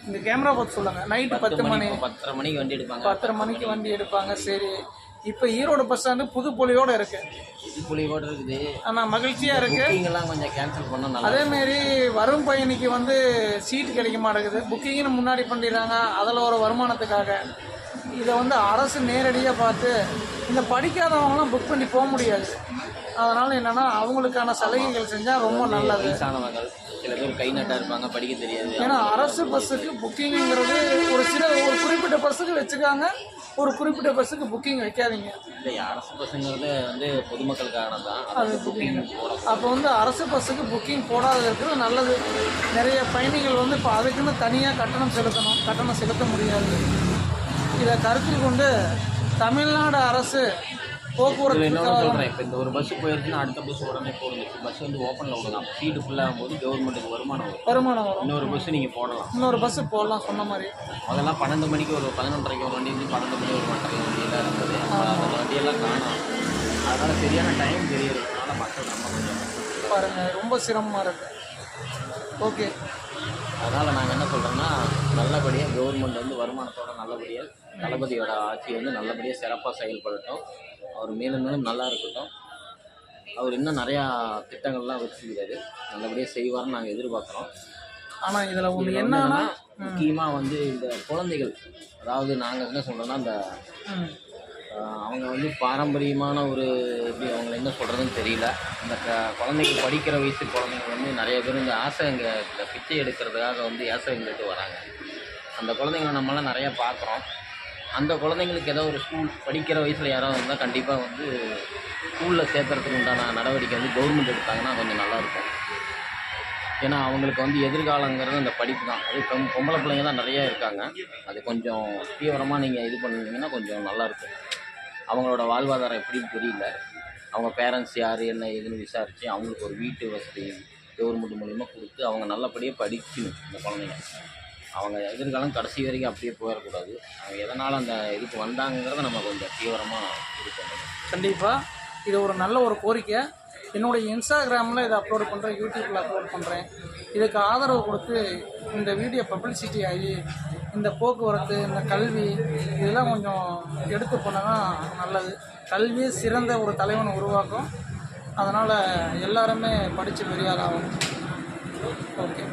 இந்த கேமரா பார்த்து சொல்லுங்கள். நைட்டு 10 மணி 10:30 மணிக்கு வண்டி எடுப்பாங்க. 10:30 மணிக்கு வண்டி எடுப்பாங்க. சரி, இப்போ ஈரோடு பஸ் ஸ்டாண்டு புதுப்பொலியோடு இருக்குது. புலியோடு இருக்குது. ஆனால் மகிழ்ச்சியாக இருக்குது. புக்கிங்கெல்லாம் கொஞ்சம் கேன்சல் பண்ணோம். அதேமாரி வரும் பயணிக்கு வந்து சீட்டு கிடைக்க மாட்டேங்குது. புக்கிங்னு முன்னாடி பண்ணிடுறாங்க. அதில் ஒரு வருமானத்துக்காக இதை வந்து அரசு நேரடியாக பார்த்து இந்த படிக்காதவங்களாம் புக் பண்ணி போக முடியாது. அதனால் என்னென்னா அவங்களுக்கான சலுகைகள் செஞ்சால் ரொம்ப நல்லது. வயசானவங்க சில பேர் கை நட்டா இருப்பாங்க, படிக்க தெரியாது. ஏன்னா அரசு பஸ்ஸுக்கு புக்கிங்கிறது ஒரு குறிப்பிட்ட பஸ்ஸுக்கு வச்சுக்காங்க, ஒரு குறிப்பிட்ட பஸ்ஸுக்கு புக்கிங் வைக்காதீங்க. இல்லை, அரசு பஸ்ஸுங்கிறது வந்து பொதுமக்களுக்கான தான். அது புக்கிங் அப்போ வந்து அரசு பஸ்ஸுக்கு புக்கிங் போடாத இருக்கிறது நல்லது. நிறைய பயணிகள் வந்து இப்போ அதுக்குன்னு தனியாக கட்டணம் செலுத்த முடியாது. இதை கருத்தில் கொண்டு தமிழ்நாடு அரசு போக்குவரத்து இன்னொன்று சொல்கிறேன். இப்போ இந்த ஒரு பஸ்ஸு போயிருச்சுன்னா அடுத்த பஸ் உடனே போடுங்க. பஸ் வந்து ஓப்பனில் விடலாம். சீட்டு ஃபுல்லாகும் போது கவர்மெண்ட்டுக்கு வருமானம் வரும். இன்னொரு பஸ்ஸு நீங்கள் போடலாம். இன்னொரு பஸ்ஸு போடலாம் சொன்ன மாதிரி. அதெல்லாம் 12 மணிக்கு ஒரு 11:30 ஒரு வண்டி இருந்து 12 மணி ஒரு 1:30 வண்டியெல்லாம் இருந்தது. அந்த வண்டியெல்லாம் காணும். அதனால் சரியான டைம் தெரியறதுனால மக்கள் நம்ம கொஞ்சம் பாருங்கள் ரொம்ப சிரமமாக இருக்குது. ஓகே, அதனால் நாங்கள் என்ன சொல்கிறோன்னா, நல்லபடியாக கவர்மெண்ட் வந்து வருமானத்தோட நல்லபடியாக தளபதியோட ஆட்சி வந்து நல்லபடியாக சிறப்பாக செயல்படட்டும். அவர் மேலும் மேலும் நல்லா இருக்கட்டும். அவர் இன்னும் நிறையா திட்டங்கள்லாம் வச்சுக்கிறாரு. நல்லபடியாக செய்வார்னு நாங்கள் எதிர்பார்க்குறோம். ஆனால் இதில் ஒன்று என்னன்னா, முக்கியமாக வந்து இந்த குழந்தைகள், அதாவது நாங்கள் என்ன சொல்கிறோன்னா, இந்த அவங்க வந்து பாரம்பரியமான ஒரு எப்படி அவங்களை என்ன சொல்கிறதுன்னு தெரியல. இந்த குழந்தைகள் படிக்கிற வயசு குழந்தைங்க வந்து நிறைய பேர் இந்த ஆசைங்க இந்த பிச்சை எடுக்கிறதுக்காக வந்து ஆசைங்களுக்கு வராங்க. அந்த குழந்தைங்களை நம்மளாம் நிறையா பார்க்குறோம். அந்த குழந்தைங்களுக்கு ஏதோ ஒரு ஸ்கூல் படிக்கிற வயசில் யாராவது இருந்தால் கண்டிப்பாக வந்து ஸ்கூலில் சேர்த்துறதுக்கு உண்டான நடவடிக்கை வந்து கவர்மெண்ட் எடுத்தாங்கன்னா கொஞ்சம் நல்லாயிருக்கும். ஏன்னா அவங்களுக்கு வந்து எதிர்காலங்கிறது அந்த படிப்பு தான். அது பொம்பளை பிள்ளைங்க தான் நிறையா இருக்காங்க. அது கொஞ்சம் தீவிரமாக நீங்கள் இது பண்ணிங்கன்னா கொஞ்சம் நல்லாயிருக்கும். அவங்களோட வாழ்வாதாரம் எப்படின்னு தெரியல. அவங்க பேரண்ட்ஸ் யார் என்ன ஏதுன்னு விசாரித்து அவங்களுக்கு ஒரு வீட்டு வசதி கவர்மெண்ட் மூலிமா கொடுத்து அவங்க நல்லபடியாக படிக்கணும். இந்த குழந்தைங்க அவங்க எதிர்காலம் கடைசி வரைக்கும் அப்படியே போயிடக்கூடாது. அவங்க எதனால் அந்த இதுக்கு வந்தாங்கிறத நம்ம கொஞ்சம் தீவிரமாக இது பண்ணணும். கண்டிப்பாக இது ஒரு நல்ல ஒரு கோரிக்கை. என்னுடைய இன்ஸ்டாகிராமில் இதை அப்லோட் பண்ணுறேன், யூடியூப்பில் அப்லோட் பண்ணுறேன். இதுக்கு ஆதரவு கொடுத்து இந்த வீடியோ பப்ளிசிட்டி ஆகி இந்த போக்குவரத்து, இந்த கல்வி இதெல்லாம் கொஞ்சம் எடுத்து போனோன்னா நல்லது. கல்வியே சிறந்த ஒரு தலைவனை உருவாக்கும். அதனால் எல்லாருமே படித்து பெரியாராகும். ஓகே.